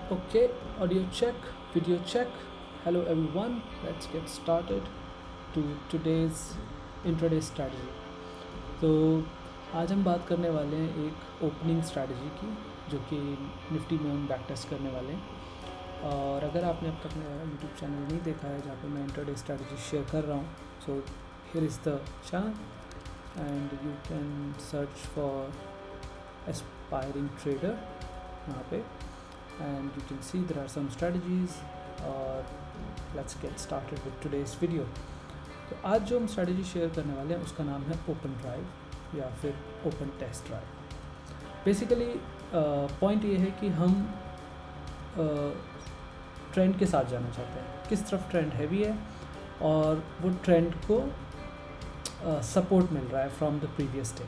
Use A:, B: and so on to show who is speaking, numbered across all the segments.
A: Okay, audio check, video check. Hello everyone, let's get started to today's intraday strategy. तो आज हम बात करने वाले हैं एक ओपनिंग स्ट्रैटेजी की, जो कि निफ्टी में हम बैक टेस्ट करने वाले हैं। और अगर आपने अब तक मेरा यूट्यूब चैनल नहीं देखा है जहाँ पे मैं इंट्राडे स्ट्रैटेजी शेयर कर रहा हूँ, so here is the channel and you can search for aspiring trader वहाँ पे, and you can see there are some strategies. और let's get started with today's video. तो आज जो हम स्ट्रैटेजी शेयर करने वाले हैं उसका नाम है ओपन ड्राइव या फिर open test drive. Basically point ये है कि हम ट्रेंड के साथ जाना चाहते हैं, किस तरफ ट्रेंड हैवी है और वो ट्रेंड को सपोर्ट मिल रहा है फ्रॉम द प्रीवियस डे।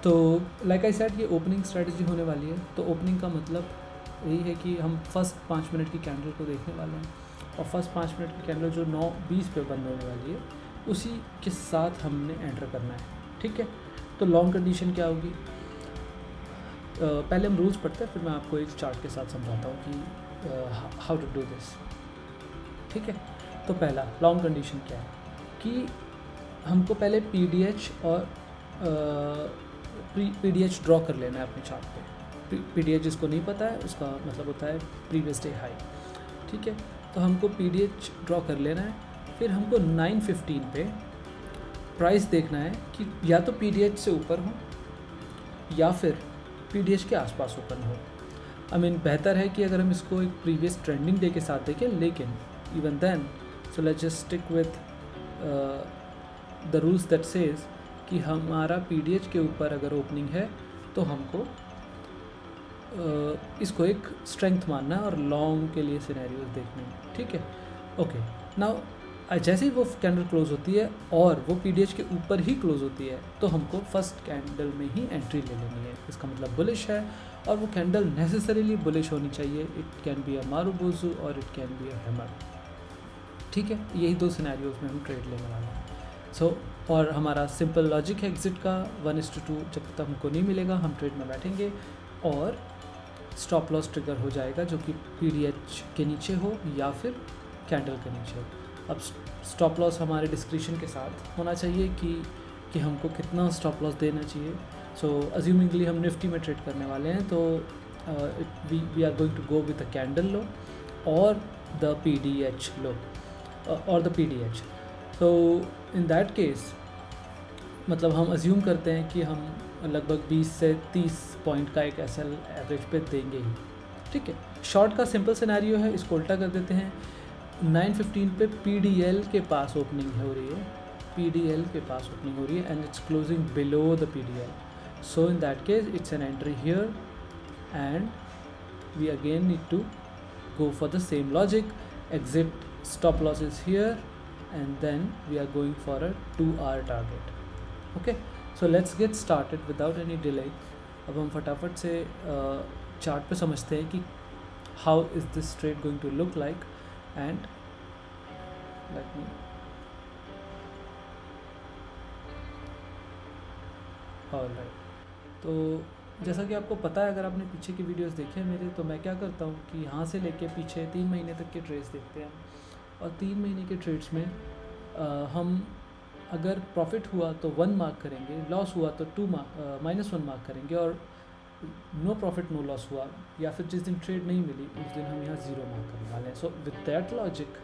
A: तो लाइक आई सेड, ये ओपनिंग स्ट्रैटेजी होने वाली है। तो ओपनिंग का मतलब यही है कि हम फर्स्ट 5 मिनट की कैंडल को देखने वाले हैं, और फर्स्ट 5 मिनट की कैंडल जो 9:20 पे बंद होने वाली है उसी के साथ हमने एंटर करना है। ठीक है, तो लॉन्ग कंडीशन क्या होगी, पहले हम रूल्स पढ़ते हैं, फिर मैं आपको एक चार्ट के साथ समझाता हूँ कि हाउ टू डू दिस। ठीक है, तो पहला लॉन्ग कंडीशन क्या है कि हमको पहले पीडीएच और पीडीएच ड्रॉ कर लेना है अपने चार्ट पे। पीडीएच जिसको नहीं पता है उसका मतलब होता है प्रीवियस डे हाई। ठीक है, तो हमको पीडीएच ड्रॉ कर लेना है, फिर हमको 9:15 पे प्राइस देखना है कि या तो पीडीएच से ऊपर हो या फिर पीडीएच के आसपास ओपन हो। आई मीन बेहतर है कि अगर हम इसको एक प्रीवियस ट्रेंडिंग डे के साथ देखें, लेकिन even then so let's just stick with the rules that says कि हमारा पीडीएच के ऊपर अगर ओपनिंग है तो हमको इसको एक स्ट्रेंथ मानना है और लॉन्ग के लिए सिनेरियोज देखने हैं। ठीक है, ओके। नाउ जैसे ही वो कैंडल क्लोज होती है और वो पीडीएच के ऊपर ही क्लोज होती है तो हमको फर्स्ट कैंडल में ही एंट्री ले लेनी है। इसका मतलब बुलिश है और वो कैंडल नेसेसरीली बुलिश होनी चाहिए। It can be a marubozu और it can be a hammer. ठीक है, यही 2 सिनेरियोज में हम ट्रेड लेने वाले हैं। सो और हमारा सिंपल लॉजिक है एग्जिट का 1:2। जब तक हमको नहीं मिलेगा हम ट्रेड में बैठेंगे और स्टॉप लॉस ट्रिगर हो जाएगा, जो कि पीडीएच के नीचे हो या फिर कैंडल के नीचे हो। अब स्टॉप लॉस हमारे डिस्क्रिप्शन के साथ होना चाहिए कि हमको कितना स्टॉप लॉस देना चाहिए। सो अज्यूमिंगली हम निफ्टी में ट्रेड करने वाले हैं, तो we are going to go with the candle low और द पीडीएच लो और द पीडीएच। तो इन दैट केस मतलब हम अज्यूम करते हैं कि हम लगभग 20 से 30 पॉइंट का एक एसएल एवरेज पे देंगे ही। ठीक है, शॉर्ट का सिंपल सिनेरियो है, इसको उल्टा कर देते हैं। 9:15 पे पीडीएल के पास ओपनिंग हो रही है, पीडीएल के पास ओपनिंग हो रही है and it's closing below the PDL. So in that case it's an entry here and we again need to go for the same logic. Exit stop loss is here and then we are going for a 2-hour target. Okay, so let's get started without any delay. अब हम फटाफट से chart पे समझते हैं कि how is this trade going to look like and let me alright. तो जैसा कि आपको पता है, अगर आपने पीछे की वीडियोस देखे हैं मेरे, तो मैं क्या करता हूँ कि यहाँ से लेके पीछे 3 महीने तक के ट्रेड्स देखते हैं, और 3 महीने के ट्रेड्स में हम अगर प्रॉफिट हुआ तो 1 मार्क करेंगे, लॉस हुआ तो -1 मार्क करेंगे, और नो प्रॉफिट नो लॉस हुआ या फिर जिस दिन ट्रेड नहीं मिली उस दिन हम यहाँ 0 मार्क करने वाले हैं। सो विद दैट लॉजिक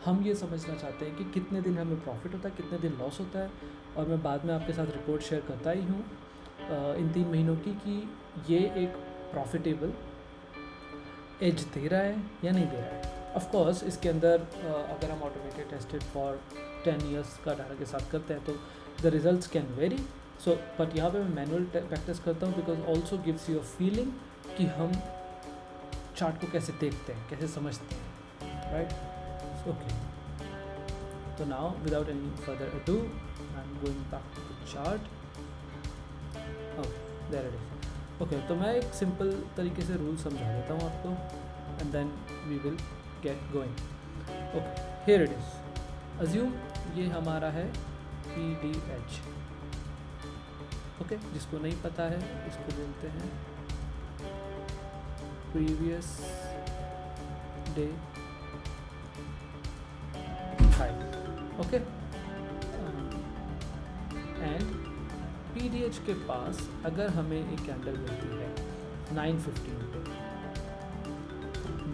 A: हम ये समझना चाहते हैं कि कितने दिन हमें प्रॉफिट होता है, कितने दिन लॉस होता है, और मैं बाद में आपके साथ रिपोर्ट शेयर करता ही हूँ इन 3 महीनों की कि ये एक प्रॉफिटेबल एज दे रहा है या नहीं दे रहा है। ऑफ कोर्स इसके अंदर अगर हम ऑटोमेटेड टेस्टेड फॉर 10 ईयर्स का डाटा के साथ करते हैं तो the results can very. So but यहाँ पे मैं मैनुअल प्रैक्टिस करता हूँ because also gives you a feeling कि हम चार्ट को कैसे देखते हैं, कैसे समझते हैं, राइट। ओके, तो now without any further ado I am going back to the chart. There it is. Okay, तो मैं एक सिंपल तरीके से रूल समझा देता हूँ आपको and then we will get going. Okay, here it is. Assume ये हमारा है पीडीएच, ओके, जिसको नहीं पता है इसको बोलते हैं previous day high. Okay, and PDH के पास अगर हमें एक कैंडल मिलती है 9:15 पे,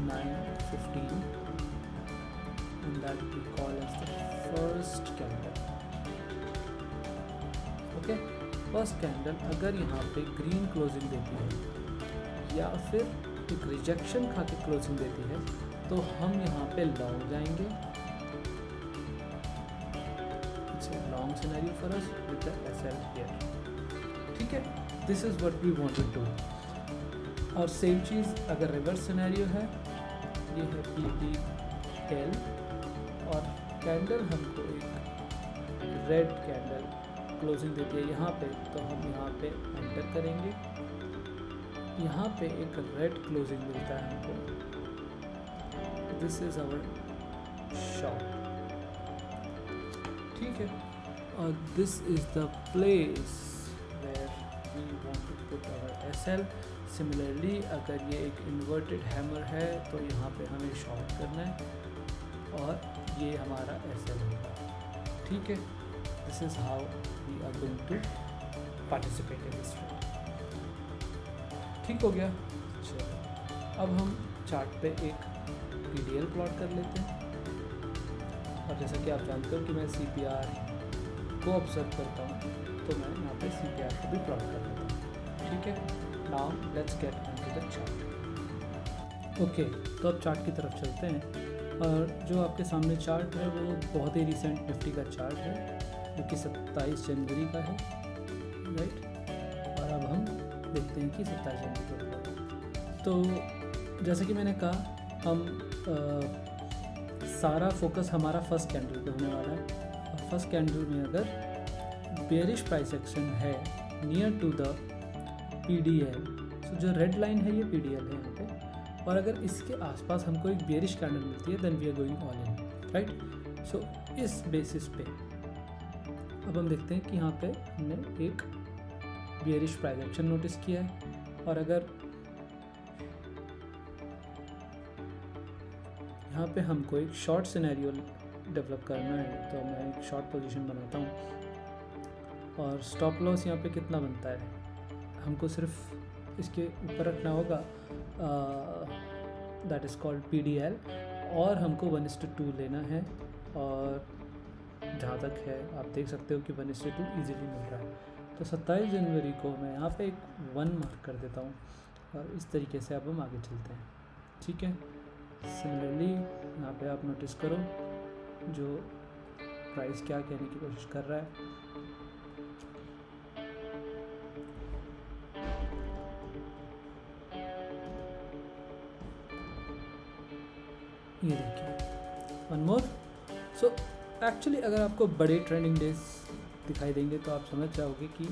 A: 9:15, and that we call as the first candle। Okay, first candle अगर यहाँ पे ग्रीन क्लोजिंग देती है या फिर एक रिजेक्शन खा के क्लोजिंग देती है तो हम यहाँ पे लॉन्ग जाएंगे। It's a long scenario for us with the SL here. ठीक है, this is what we wanted to. और सेम चीज़ अगर रिवर्स सिनेरियो है, ये है PDL और कैंडल हमको एक रेड कैंडल क्लोजिंग देती है यहाँ पे, तो हम यहाँ पे एंटर करेंगे। यहाँ पे एक रेड क्लोजिंग मिलता है हमको, दिस इज आवर शॉट। ठीक है, और this is the place where we want to put our SL. Similarly अगर ये एक इन्वर्टेड हैमर है तो यहाँ पे हमें शॉर्ट करना है और ये हमारा एसएल होगा। ठीक है, this is how we are going to participate in this trade. ठीक हो गया। चलो अब हम चार्ट पे एक PDL प्लॉट कर लेते हैं। और जैसा कि आप जानते हो कि मैं CPR को ऑब्जर्व करता हूँ, तो मैं यहाँ पे CPR को भी प्लॉट कर लेता हूँ। ठीक है, now let's get into the chart. Okay, तो अब चार्ट की तरफ चलते हैं। और जो आपके सामने चार्ट है वो बहुत ही रिसेंट निफ्टी का चार्ट है जो कि 27 जनवरी का है, राइट। और अब हम देखते हैं कि 27 जनवरी को, तो जैसा कि मैंने कहा हम सारा फोकस हमारा फर्स्ट कैंडल पे होने वाला है। और फर्स्ट कैंडल में अगर बेयरिश प्राइस एक्शन है नियर टू द PDL, तो जो रेड लाइन है ये PDL है यहाँ पे, और अगर इसके आसपास हमको एक बेयरिश कैंडल मिलती है then we are going all in, right. So इस बेसिस पे अब हम देखते हैं कि यहाँ पे हमने एक बेयरिश प्राइस एक्शन नोटिस किया है। और अगर यहाँ पे हमको एक शॉर्ट सिनेरियो डेवलप करना है तो मैं एक शॉर्ट पोजीशन बनाता हूँ। और स्टॉप लॉस यहाँ पे कितना बनता है, हमको सिर्फ इसके ऊपर रखना होगा, दैट इज़ कॉल्ड PDL, और हमको 1:2 लेना है। और जहाँ तक है आप देख सकते हो कि 1:2 ईजिली मिल रहा है। तो 27 जनवरी को मैं यहाँ पे एक 1 मार्क कर देता हूँ और इस तरीके से अब हम आगे चलते हैं। ठीक है, सिमिलरली यहाँ पे आप नोटिस करो जो प्राइस क्या कहने की कोशिश कर रहा है। ये देखिए, वन मोर। सो एक्चुअली अगर आपको बड़े ट्रेंडिंग डेज दिखाई देंगे तो आप समझ जाओगे कि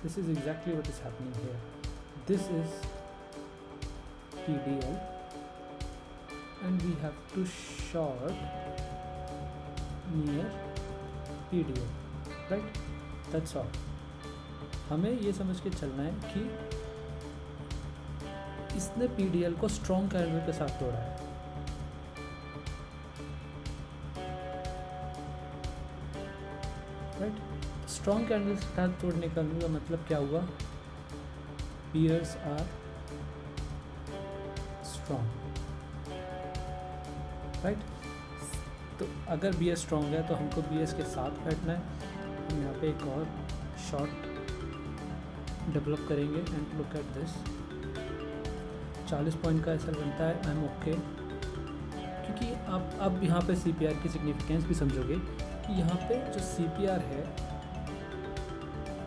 A: this is exactly what is happening here. This is PDL and we have to short near PDL, right? That's all. हमें ये समझ के चलना है कि इसने PDL को स्ट्रॉन्ग कैंडल के साथ तोड़ा है, राइट। स्ट्रॉन्ग कैंडल के साथ तोड़ने का मतलब क्या हुआ, बियर्स आर स्ट्रॉन्ग, राइट। तो अगर BS स्ट्रॉन्ग है तो हमको BS के साथ बैठना है। हम यहाँ पे एक और शॉर्ट डेवलप करेंगे and look at this, 40 point का ऐसा बनता है, आई एम ओके। क्योंकि आप अब यहाँ पे CPR की सिग्निफिकेंस भी समझोगे कि यहाँ पे जो CPR है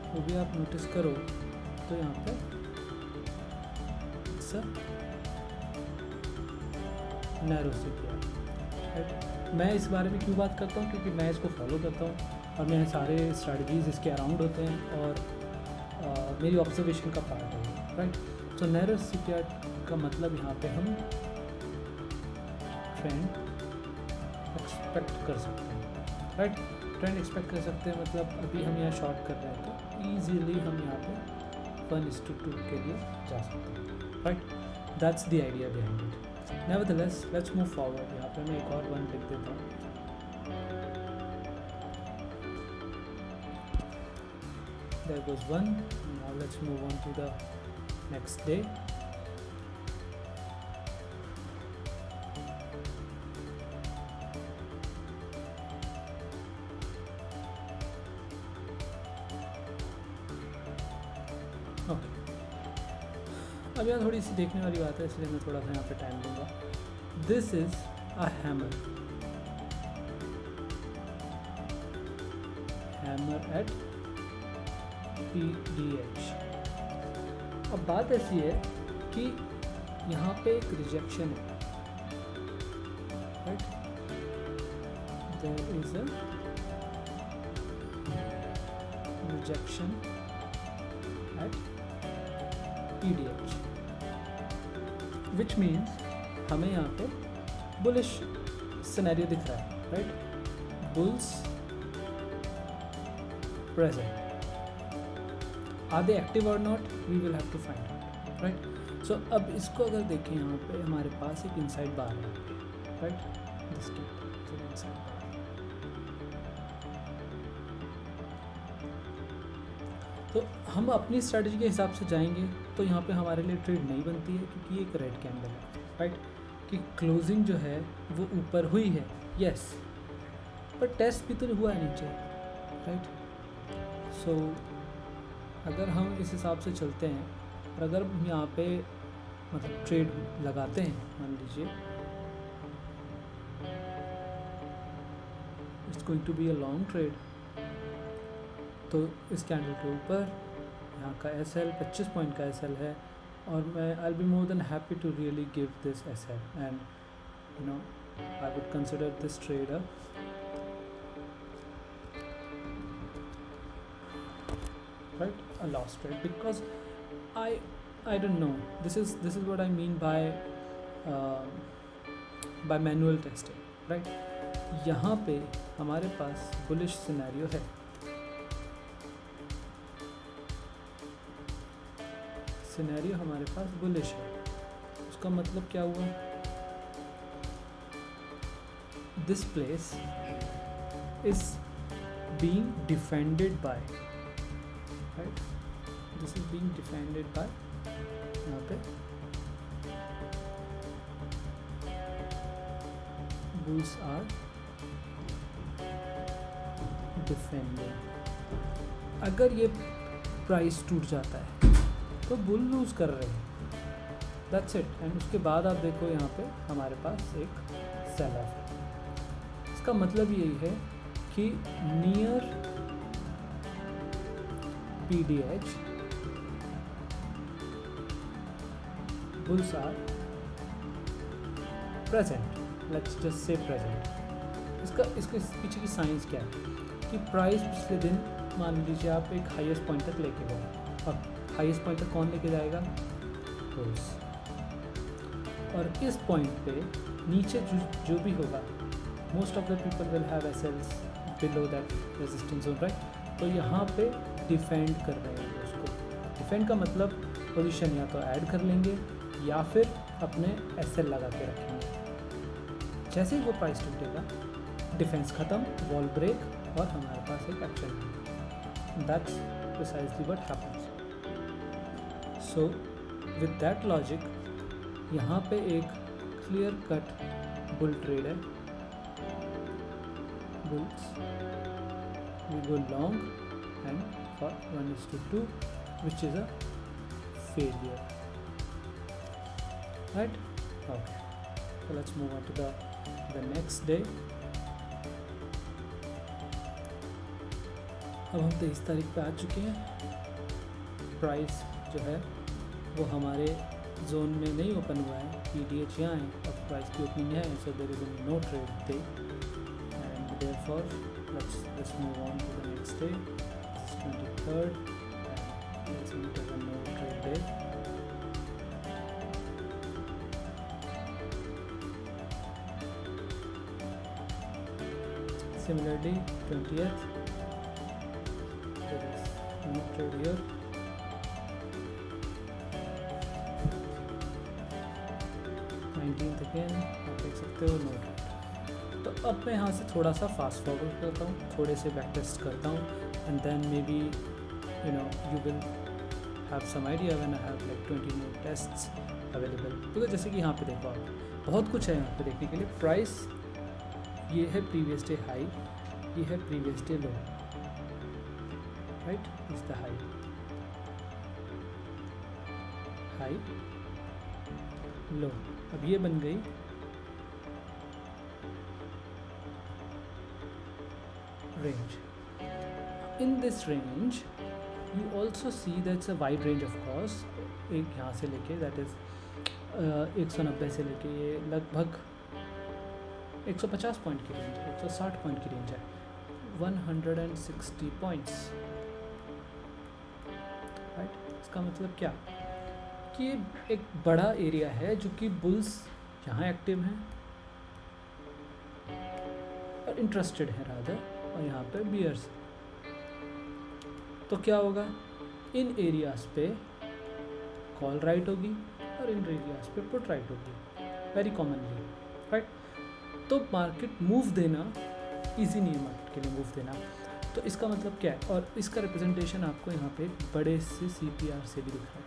A: वो भी आप नोटिस करो तो यहाँ पे नैरो CPR, राइट। मैं इस बारे में क्यों बात करता हूँ, क्योंकि मैं इसको फॉलो करता हूँ और मेरे सारे स्ट्रैटेजीज इसके अराउंड होते हैं और मेरी ऑब्जर्वेशन का पार्ट है, राइट। तो नैरो CPR का मतलब यहाँ पे हम ट्रेंड एक्सपेक्ट कर सकते हैं, राइट। ट्रेंड एक्सपेक्ट कर सकते हैं, मतलब अभी हम यहाँ शॉर्ट कर रहे हैं तो ईजीली हम यहाँ पे 1:2 के लिए जा सकते हैं, right. That's the idea behind it. Nevertheless let's move forward. यहाँ पे मैं एक और 1 लिख देता हूँ। There goes 1. Now let's move on to the next day. अब यहाँ थोड़ी सी देखने वाली बात है, इसलिए मैं थोड़ा सा यहाँ पे टाइम लूँगा। This is a hammer at PDH। अब बात ऐसी है कि यहाँ पे एक रिजेक्शन है, right. There is a rejection at PDH, which means हमें यहाँ पे बुलिश सिनेरियो दिख रहा है, राइट। Bulls present, are they active और not, we will have to find out, right. So अब इसको अगर देखें, यहाँ पे हमारे पास एक इनसाइड बार है, राइट। दिस इनसाइड बार, तो हम अपनी स्ट्रेटजी के हिसाब से जाएंगे तो यहाँ पे हमारे लिए ट्रेड नहीं बनती है, क्योंकि ये एक रेड कैंडल है, राइट। कि क्लोजिंग जो है वो ऊपर हुई है, यस, पर टेस्ट भी तो हुआ है नीचे, राइट। सो अगर हम इस हिसाब से चलते हैं और अगर हम यहाँ पे मतलब ट्रेड लगाते हैं, मान लीजिए it's going to be a long trade, तो इस कैंडल के ऊपर यहाँ का SL 25 पॉइंट का SL है, और मैं I be more than happy to really give this SL, and you know I would consider this trade a loss trade, because I don't know, this is what I mean by manual testing, right। यहाँ पे हमारे पास bullish scenario है, scenario हमारे पास bullish है, उसका मतलब क्या हुआ, this place is being defended bye, right, this is being defended bye, यहाँ पे bulls are defending। अगर ये प्राइस टूट जाता है तो बुल लूज कर रहे हैं, दैट्स इट। एंड उसके बाद आप देखो यहाँ पे हमारे पास एक सेल ऑफ है, इसका मतलब यही है कि near PDH bulls are present, let's just say present। इसका इसके पीछे की साइंस क्या है कि प्राइस पिछले दिन मान लीजिए आप एक हाईएस्ट पॉइंट तक लेके गए, अब हाईएस्ट पॉइंट तक कौन लेके जाएगा, बुल्स, और इस पॉइंट पे नीचे जो भी होगा, most of the people will have SLs below that resistance zone, right. तो यहाँ पे डिफेंड कर रहे हैं उसको। डिफेंड का मतलब पोजीशन या तो ऐड कर लेंगे या फिर अपने SL लगा के रखेंगे। जैसे ही वो प्राइस टूटेगा, डिफेंस ख़त्म, वॉल ब्रेक, और हमारे पास एक action. That's precisely what happens. So with that logic यहाँ पे एक क्लियर कट बुल ट्रेड है, bulls we go long and for 1:2, which is a failure, right? Okay, so let's move on to the next day। अब हम 23 तारीख पे आ चुके हैं, प्राइस जो है वो हमारे जोन में नहीं ओपन हुआ है, PDH यहाँ है, अब प्राइस की ओपनिंग है, so there is no trade day, and therefore let's move on to the next day, 23rd, and let's enter the no trade day। Similarly 20th, there is no trade here. 19th again, आप देख सकते हो no trade. तो अब मैं यहाँ से थोड़ा सा फास्ट फॉरवर्ड करता हूँ, थोड़े से बैक टेस्ट करता हूँ, and then maybe you will have some idea when I have like 20 more tests available. तो जैसे कि यहाँ पे देखो आप, बहुत कुछ है यहाँ पे देखने के लिए। प्राइस ये है प्रीवियस डे हाई, ये है previous day low, right, is the high, high low. अब ये बन गई range. In this range you also see that's a wide range of course, एक यहाँ से लेके that is 190 से लेके ये लगभग 150 पॉइंट की रेंज है, 160 पॉइंट की रेंज है, 160 पॉइंट्स, राइट। इसका मतलब क्या कि ये एक बड़ा एरिया है जो कि बुल्स यहाँ एक्टिव हैं और इंटरेस्टेड है रादर, और यहाँ पे बियर्स। तो क्या होगा, इन एरियाज पे कॉल राइट होगी और इन एरियाज पे पुट राइट होगी, वेरी कॉमनली, राइट। तो मार्केट मूव देना इजी नहीं है, मार्केट के लिए मूव देना। तो इसका मतलब क्या है, और इसका रिप्रेजेंटेशन आपको यहाँ पे बड़े से CPR से भी दिख रहा है,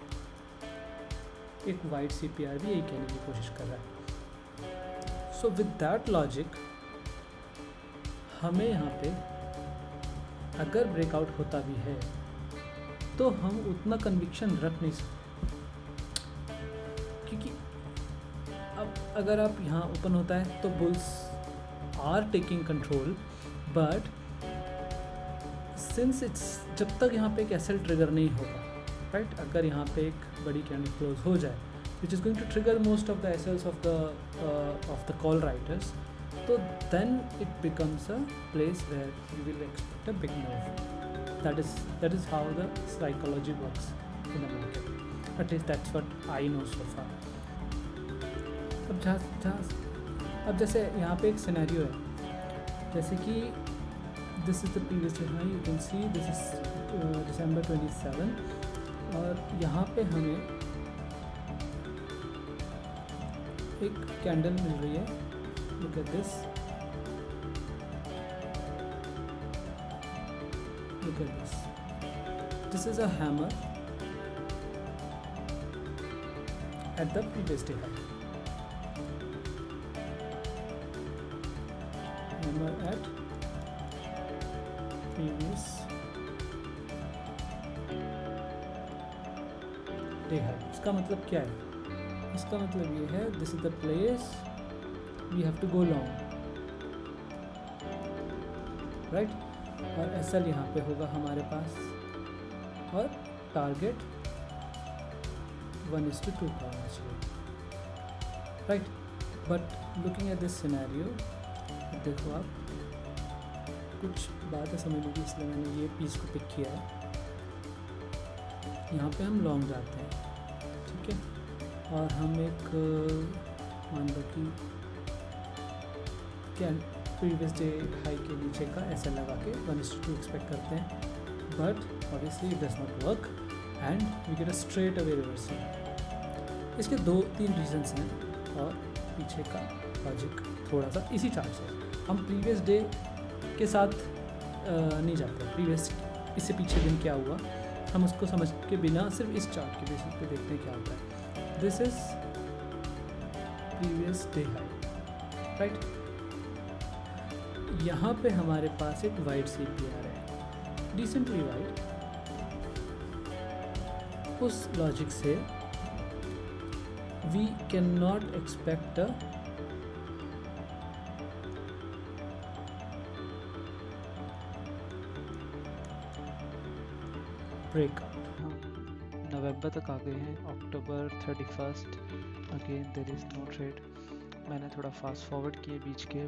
A: एक वाइड CPR भी यही कहने की कोशिश कर रहा है। सो विद दैट लॉजिक हमें यहाँ पे अगर ब्रेकआउट होता भी है तो हम उतना कन्विक्शन रख नहीं सकते, क्योंकि अब अगर आप यहाँ ओपन होता है तो bulls are taking control, but since it's, जब तक यहाँ पे एक एसएल ट्रिगर नहीं होगा, राइट, अगर यहाँ पे एक बड़ी कैंडल क्लोज हो जाए which is going to trigger most of the SLs of the call writers, so then it becomes a place where you will expect a big move. That is how the psychology works in the market. At least that's what I know so far. अब जैसे यहाँ पे एक scenario है, जैसे कि this is the previous high, you can see this is December 27, और यहाँ पे हमें एक कैंडल मिल रही है। Look at this. Look at this. This is a hammer at the previous day high. Hammer at previous day high. इसका मतलब क्या है? इसका मतलब ये है, this is the place we have to go long, right? और SL यहाँ पे होगा हमारे पास, और टारगेट 1:2 का होना चाहिए, right. But looking at this scenario, देखो आप, कुछ बात है समझने की, इसलिए मैंने ये पीस को पिक किया है। यहाँ पे हम लॉन्ग जाते हैं, ठीक है, और हम एक मान लो कि प्रीवियस डे हाई के नीचे का ऐसा लगा के 1:2 एक्सपेक्ट करते हैं, but obviously it does not work and we get a straight away reversal. इसके 2-3 रीजंस हैं, और पीछे का लॉजिक थोड़ा सा इसी चार्ट से, हम प्रीवियस डे के साथ नहीं जाते, प्रीवियस इससे पीछे दिन क्या हुआ हम उसको समझ के बिना सिर्फ इस चार्ट के बेसिस पे देखते हैं क्या होता है। This is previous day high, right. यहाँ पे हमारे पास एक वाइड CPR है, डिसेंटली वाइड। उस लॉजिक से we can not expect a breakout. नवंबर तक आ गए हैं, October 31 again there is no trade. मैंने थोड़ा फास्ट फॉरवर्ड किए बीच के,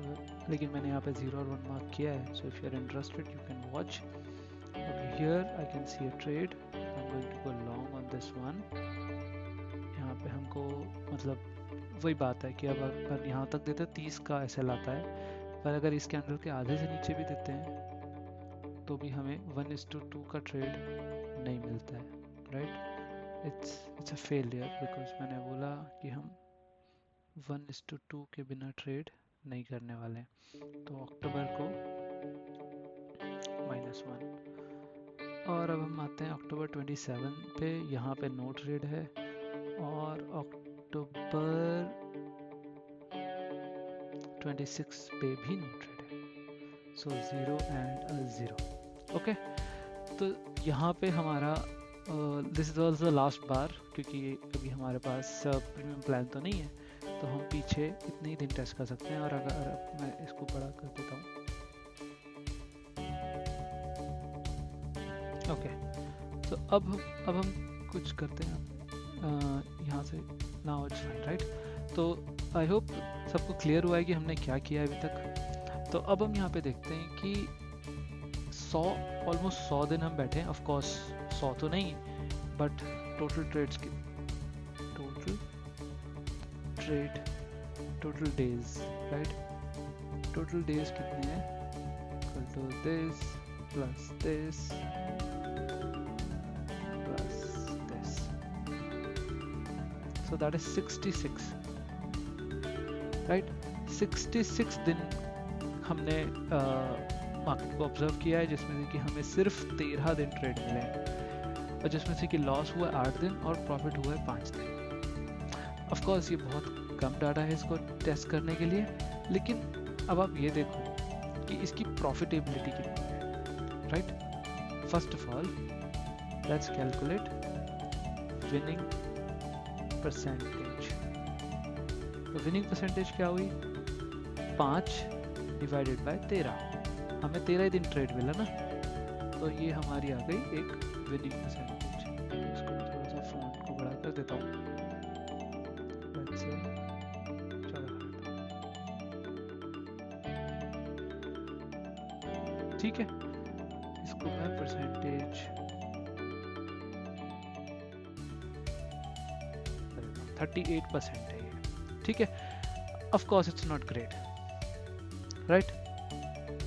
A: लेकिन मैंने यहाँ पे 0 और 1 मार्क किया है। So if you are interested you can watch. Here I can see a trade, I am going to go long on this one. यहाँ पे हमको मतलब वही बात है कि अब अगर यहाँ तक देते 30 का SL आता है,
B: पर अगर इस कैंडल के आधे से नीचे भी देते हैं तो भी हमें 1:2 का ट्रेड नहीं मिलता है, right. It's a failure because मैंने बोला कि हम 1:2 के बिना ट्रेड नहीं करने वाले हैं। तो अक्टूबर को -1 और अब हम आते हैं अक्टूबर 27 पे, यहाँ पे नो ट्रेड है और अक्टूबर 26 पे भी नो ट्रेड है, सो 0 एंड 0। ओके, तो यहाँ पे हमारा दिस वाज द लास्ट बार, क्योंकि अभी हमारे पास प्रीमियम प्लान तो नहीं है, तो हम पीछे इतने ही दिन टेस्ट कर सकते हैं। और अगर मैं इसको बड़ा कर देता हूँ, ओके, तो अब हम कुछ करते हैं यहाँ से, नाउ इट्स फाइन, राइट। तो आई होप सबको क्लियर हुआ है कि हमने क्या किया है अभी तक। तो अब हम यहाँ पे देखते हैं कि ऑलमोस्ट 100 दिन हम बैठे हैं। ऑफ कोर्स 100 तो नहीं, बट टोटल ट्रेड्स की total days, right. Total days कितने हैं, equal to this plus this plus this, so that is 66, right. 66 दिन हमने मार्केट को ऑब्जर्व किया है, जिसमें से कि हमें सिर्फ 13 दिन ट्रेड मिले हैं, और जिसमें से कि लॉस हुआ 8 दिन और प्रॉफिट हुआ है 5 दिन। ऑफ कोर्स ये बहुत कम डाटा है इसको टेस्ट करने के लिए, लेकिन अब आप ये देखो कि इसकी प्रॉफिटेबिलिटी कितनी है, right. First of all let's calculate winning percentage. तो विनिंग परसेंटेज क्या हुई, 5 डिवाइडेड बाय 13, हमें 13 दिन ट्रेड मिला ना, तो ये हमारी आ गई एक विनिंग परसेंटेज। इसको मैं थोड़ा सा फॉन्ट को बड़ा कर देता हूँ, ठीक है। इसको मैं परसेंटेज 38% है ये, ठीक है। Of course it's not great, right.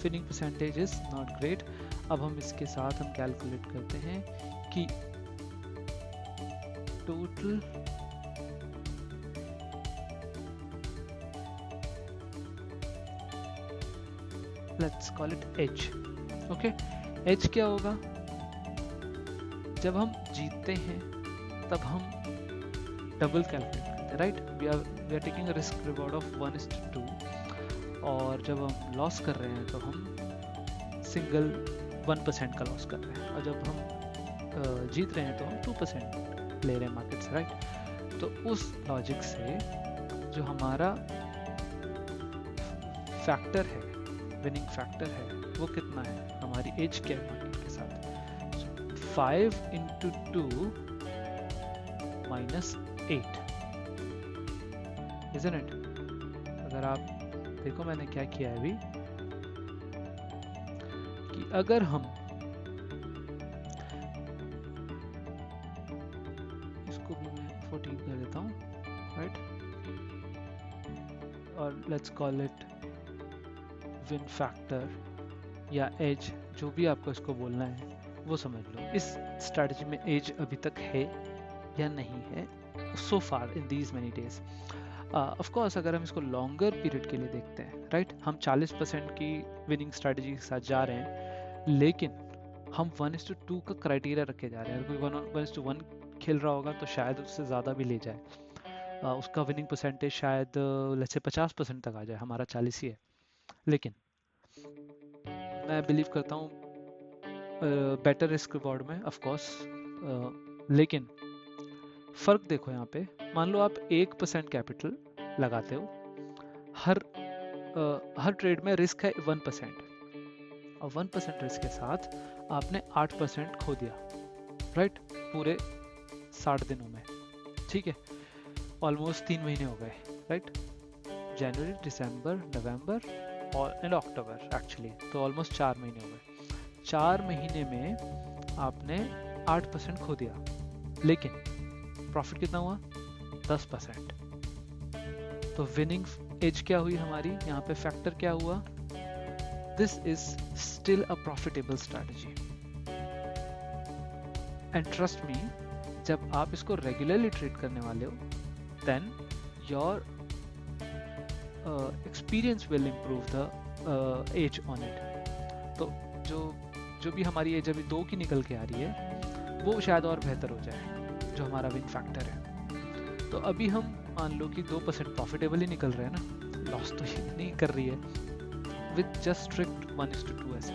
B: Winning percentage is not great. अब हम इसके साथ हम कैलकुलेट करते हैं कि total let's call it edge, okay. Edge क्या होगा, जब हम जीतते हैं तब हम डबल कैलकुलेट करते हैं, right. We are taking a risk reward of 1:2, और जब हम लॉस कर रहे हैं तो हम सिंगल 1% का लॉस कर रहे हैं, और जब हम जीत रहे हैं तो हम 2% ले रहे हैं मार्केट से, राइट। तो उस लॉजिक से जो हमारा फैक्टर है, विनिंग फैक्टर है, वो कितना है, हमारी एज क्या है मार्केट के साथ, 5 into 2 minus 8, isn't it? अगर आप देखो मैंने क्या किया है अभी, कि अगर हम इसको भी मैं 14 कर देता हूँ, राइट, और let's call it win factor या एज, जो भी आपको इसको बोलना है वो समझ लो। इस स्ट्रैटेजी में एज अभी तक है या नहीं है, so far in these many days. Of course अगर हम इसको लॉन्गर पीरियड के लिए देखते हैं, राइट, हम 40% की विनिंग स्ट्रैटेजी के साथ जा रहे हैं, लेकिन हम 1:2 का क्राइटेरिया रखे जा रहे हैं। अगर कोई 1:1 खेल रहा होगा तो शायद उससे ज़्यादा भी ले जाए, उसका विनिंग परसेंटेज शायद लेट्स से 50% तक आ जाए, हमारा 40 ही है। लेकिन मैं बिलीव करता हूँ बेटर रिस्क रिवॉर्ड में, ऑफ कोर्स, लेकिन फर्क देखो यहाँ पे, मान लो आप 1% कैपिटल लगाते हो, हर ट्रेड में रिस्क है 1%, और 1% रिस्क के साथ आपने 8% खो दिया, राइट, पूरे 60 दिनों में, ठीक है। ऑलमोस्ट 3 महीने हो गए, राइट, जनवरी, दिसंबर, नवंबर और एंड अक्टूबर एक्चुअली, तो ऑलमोस्ट 4 महीने हो गए। 4 महीने में आपने 8% खो दिया, लेकिन प्रॉफिट कितना हुआ, 10%। तो विनिंग एज क्या हुई हमारी, यहाँ पे फैक्टर क्या हुआ, this is still a profitable strategy. And trust me, जब आप इसको रेगुलरली ट्रेड करने वाले हो, then your experience will improve the age on it. तो जो भी हमारी एज अभी 2 की निकल के आ रही है, वो शायद और बेहतर हो जाए, जो हमारा विन फैक्टर है। तो अभी हम मान लो कि 2% प्रॉफिटेबल ही निकल रहे हैं ना, लॉस तो ये नहीं कर रही है, विथ जस्ट स्ट्रिक्ट 1:2 ऐसे।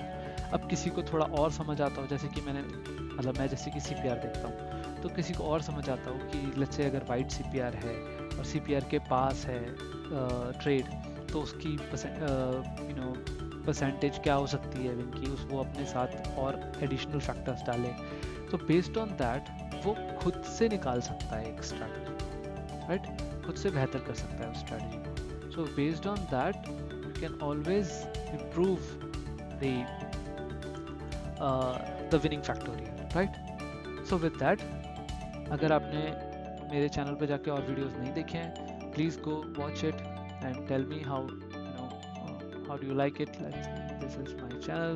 B: अब किसी को थोड़ा और समझ आता हो, जैसे कि मैं जैसे कि CPR देखता हूँ, तो किसी को और समझ आता हो कि लेट्स से अगर वाइट CPR है और CPR के पास है ट्रेड, तो उसकी परसेंटेज क्या हो सकती है विन की, वो अपने साथ और एडिशनल फैक्टर्स डाले, तो बेस्ड ऑन दैट वो खुद से निकाल सकता है एक स्ट्रैटेजी, राइट? खुद से बेहतर कर सकता है उस स्ट्रैटेजी को। So based on that you can always improve the winning factorial, right? So with that, अगर आपने मेरे चैनल पे जाके और वीडियोस नहीं देखे हैं, please go watch it and tell me how do you like it. This is my channel.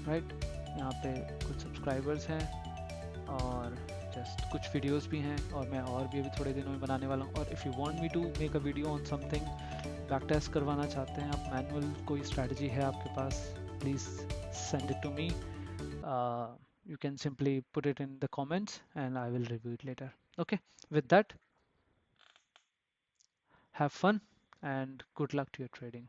B: Right, यहाँ पे कुछ सब्सक्राइबर्स हैं और जस्ट कुछ वीडियोस भी हैं, और मैं और भी अभी थोड़े दिनों में बनाने वाला हूँ। और if you want me to make a video on something, back test करवाना चाहते हैं आप, मैनुअल कोई स्ट्रैटेजी है आपके पास, please send it to me. You can simply put it in the comments and I will review it later. Okay, with that, have fun and good luck to your trading.